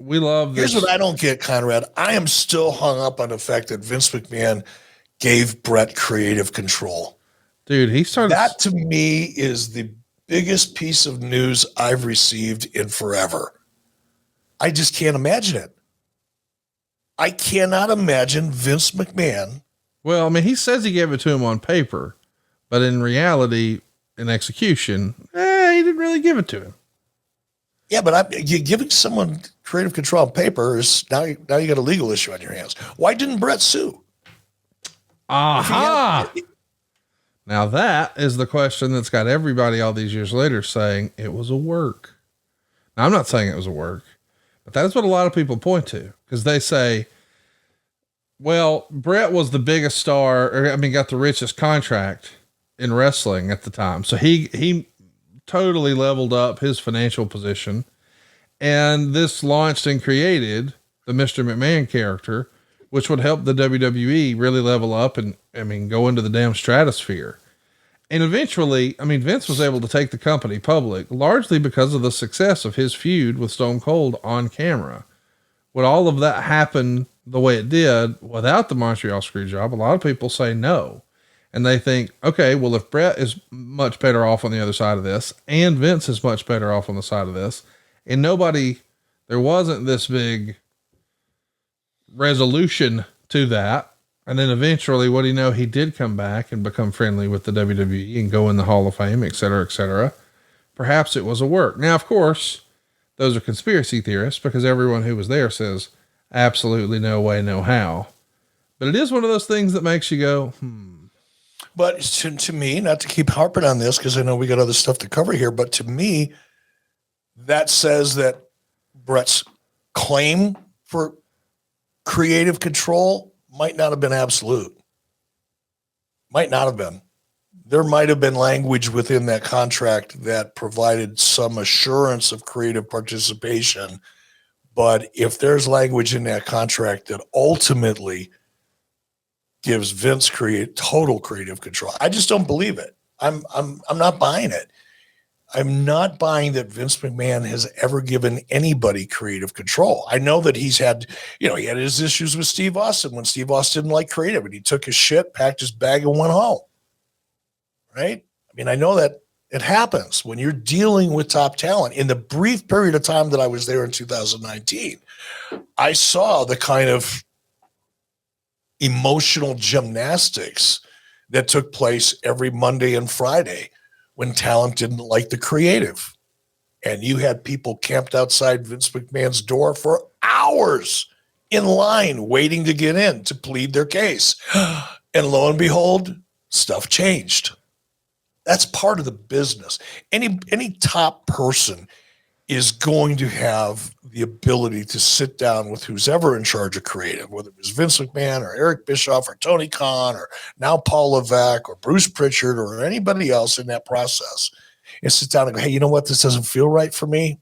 we love this. Here's what I don't get, Conrad. I am still hung up on the fact that Vince McMahon gave Bret creative control. Dude, he started. That to me is the biggest piece of news I've received in forever. I just can't imagine it. I cannot imagine Vince McMahon. Well, I mean, he says he gave it to him on paper, but in reality, in execution, he didn't really give it to him. Yeah, but you giving someone creative control on paper is now you got a legal issue on your hands. Why didn't Bret sue? Aha! Now that is the question that's got everybody all these years later saying it was a work. Now I'm not saying it was a work, but that's what a lot of people point to, because they say, well, Bret was the biggest star, got the richest contract in wrestling at the time. So he totally leveled up his financial position. And this launched and created the Mr. McMahon character, which would help the WWE really level up and go into the damn stratosphere. And eventually, Vince was able to take the company public largely because of the success of his feud with Stone Cold on camera. Would all of that happen the way it did without the Montreal Screwjob? A lot of people say no. And they think, okay, well, if Bret is much better off on the other side of this, and Vince is much better off on the side of this, and there wasn't this big resolution to that. And then eventually, what do you know? He did come back and become friendly with the WWE and go in the Hall of Fame, et cetera, et cetera. Perhaps it was a work. Now, of course, those are conspiracy theorists, because everyone who was there says absolutely no way, no how. But it is one of those things that makes you go, But to me, not to keep harping on this, because I know we got other stuff to cover here, but to me, that says that Bret's claim for creative control might not have been absolute. Might not have been. There might have been language within that contract that provided some assurance of creative participation. But if there's language in that contract that ultimately gives Vince total creative control, I just don't believe it. I'm not buying it. I'm not buying that Vince McMahon has ever given anybody creative control. I know that he's had, he had his issues with Steve Austin when Steve Austin didn't like creative, and he took his shit, packed his bag, and went home. Right? I know that it happens when you're dealing with top talent. In the brief period of time that I was there in 2019, I saw the kind of emotional gymnastics that took place every Monday and Friday when talent didn't like the creative. And you had people camped outside Vince McMahon's door for hours in line waiting to get in to plead their case. And lo and behold, stuff changed. That's part of the business. Any top person is going to have the ability to sit down with who's ever in charge of creative, whether it was Vince McMahon or Eric Bischoff or Tony Khan or now Paul Levesque or Bruce Pritchard or anybody else in that process, and sit down and go, hey, you know what? This doesn't feel right for me.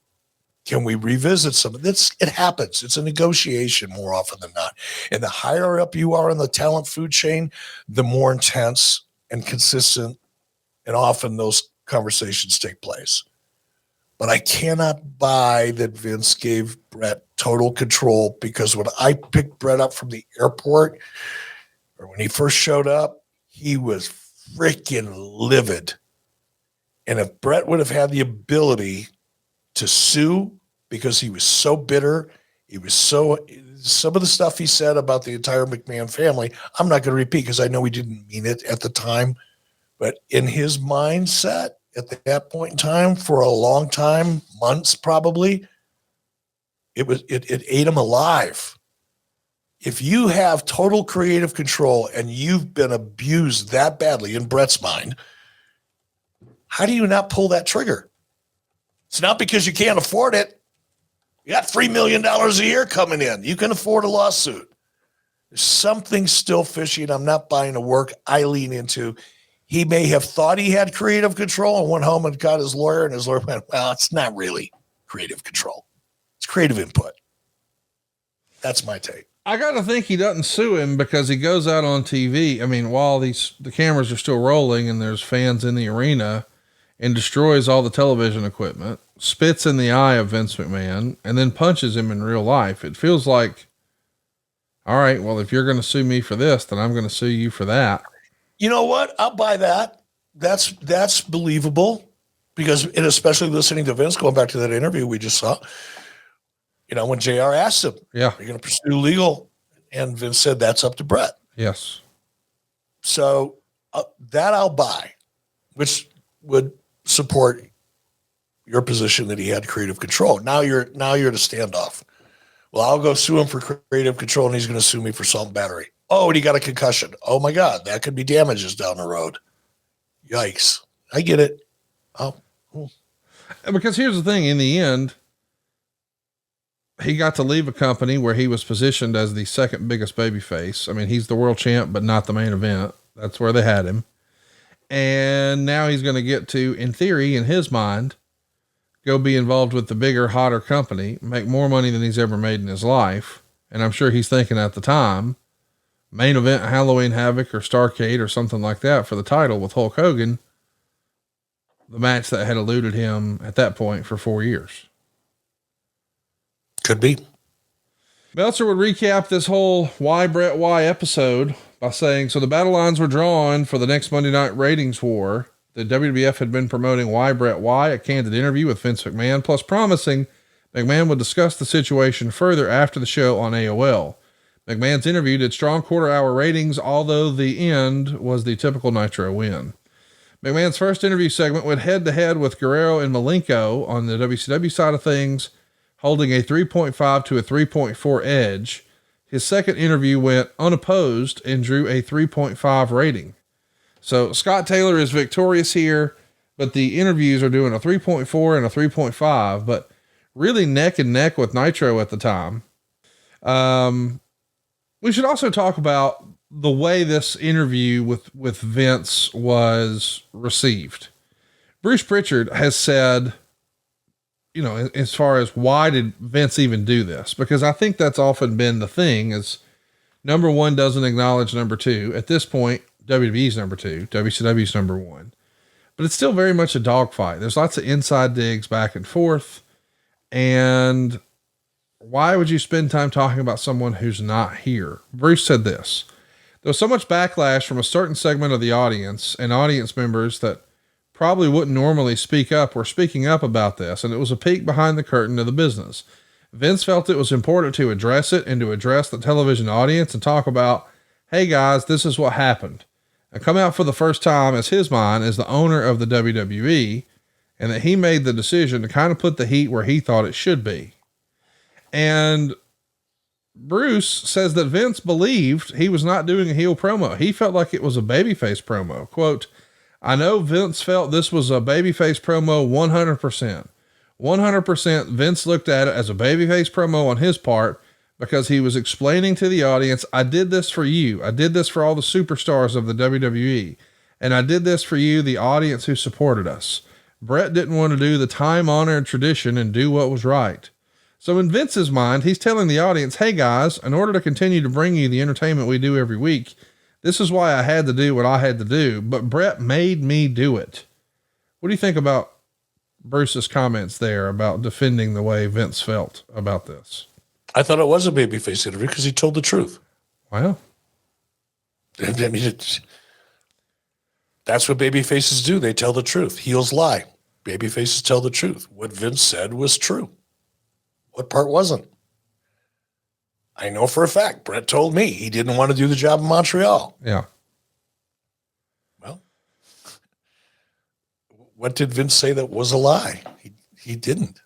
Can we revisit some of this? It happens. It's a negotiation more often than not. And the higher up you are in the talent food chain, the more intense and consistent and often those conversations take place. But I cannot buy that Vince gave Bret total control, because when I picked Bret up from the airport, or when he first showed up, he was freaking livid. And if Bret would have had the ability to sue, because he was so bitter, some of the stuff he said about the entire McMahon family, I'm not going to repeat because I know he didn't mean it at the time. But in his mindset, at that point in time, for a long time, months probably, it ate him alive. If you have total creative control and you've been abused that badly in Bret's mind, how do you not pull that trigger? It's not because you can't afford it. You got $3 million a year coming in. You can afford a lawsuit. There's something still fishy, and I'm not buying the work. I lean into, he may have thought he had creative control and went home and got his lawyer, and his lawyer went, well, it's not really creative control. It's creative input. That's my take. I got to think he doesn't sue him because he goes out on TV. While the cameras are still rolling and there's fans in the arena, and destroys all the television equipment. spits in the eye of Vince McMahon and then punches him in real life. It feels like, all right, well, if you're going to sue me for this, then I'm going to sue you for that. You know what? I'll buy that. That's believable, because, and especially listening to Vince, going back to that interview we just saw, when JR asked him, yeah, you're going to pursue legal, and Vince said, that's up to Bret. Yes. So that I'll buy, which would support your position that he had creative control. Now you're at a standoff. Well, I'll go sue him for creative control, and he's going to sue me for assault and battery. Oh, and he got a concussion. Oh my God, that could be damages down the road. Yikes. I get it. Oh, because here's the thing, in the end, he got to leave a company where he was positioned as the second biggest babyface. I mean, he's the world champ, but not the main event. That's where they had him. And now he's going to get to, in theory, in his mind, go be involved with the bigger, hotter company, make more money than he's ever made in his life. And I'm sure he's thinking at the time, main event Halloween Havoc or Starrcade or something like that for the title with Hulk Hogan, the match that had eluded him at that point for 4 years. Could be. Meltzer would recap this whole Why Bret Why episode by saying, so the battle lines were drawn for the next Monday night ratings war. The WWF had been promoting Why Bret Why, a candid interview with Vince McMahon, plus promising McMahon would discuss the situation further after the show on AOL. McMahon's interview did strong quarter-hour ratings, although the end was the typical Nitro win. McMahon's first interview segment went head-to-head with Guerrero and Malenko on the WCW side of things, holding a 3.5 to a 3.4 edge. His second interview went unopposed and drew a 3.5 rating. So Scott Taylor is victorious here, but the interviews are doing a 3.4 and a 3.5, but really neck and neck with Nitro at the time. We should also talk about the way this interview with Vince was received. Bruce Pritchard has said, as far as why did Vince even do this? Because I think that's often been the thing, is number one doesn't acknowledge number two. At this point, WWE's number two, WCW's number one, but it's still very much a dogfight. There's lots of inside digs back and forth. And why would you spend time talking about someone who's not here? Bruce said this: there was so much backlash from a certain segment of the audience and audience members that probably wouldn't normally speak up or speaking up about this. And it was a peek behind the curtain of the business. Vince felt it was important to address it and to address the television audience and talk about, hey guys, this is what happened. And come out for the first time as his mind as the owner of the WWE, and that he made the decision to kind of put the heat where he thought it should be. And Bruce says that Vince believed he was not doing a heel promo. He felt like it was a babyface promo. Quote, I know Vince felt this was a babyface promo 100%. 100% Vince looked at it as a babyface promo on his part because he was explaining to the audience, I did this for you. I did this for all the superstars of the WWE. And I did this for you, the audience who supported us. Bret didn't want to do the time-honored tradition and do what was right. So in Vince's mind, he's telling the audience, hey guys, in order to continue to bring you the entertainment we do every week, this is why I had to do what I had to do, but Bret made me do it. What do you think about Bruce's comments there about defending the way Vince felt about this? I thought it was a babyface interview because he told the truth. Wow. I mean, that's what babyfaces do. They tell the truth. Heels lie. Babyfaces tell the truth. What Vince said was true. What part wasn't? I know for a fact, Bret told me he didn't want to do the job in Montreal. Yeah. Well, what did Vince say that was a lie? He didn't.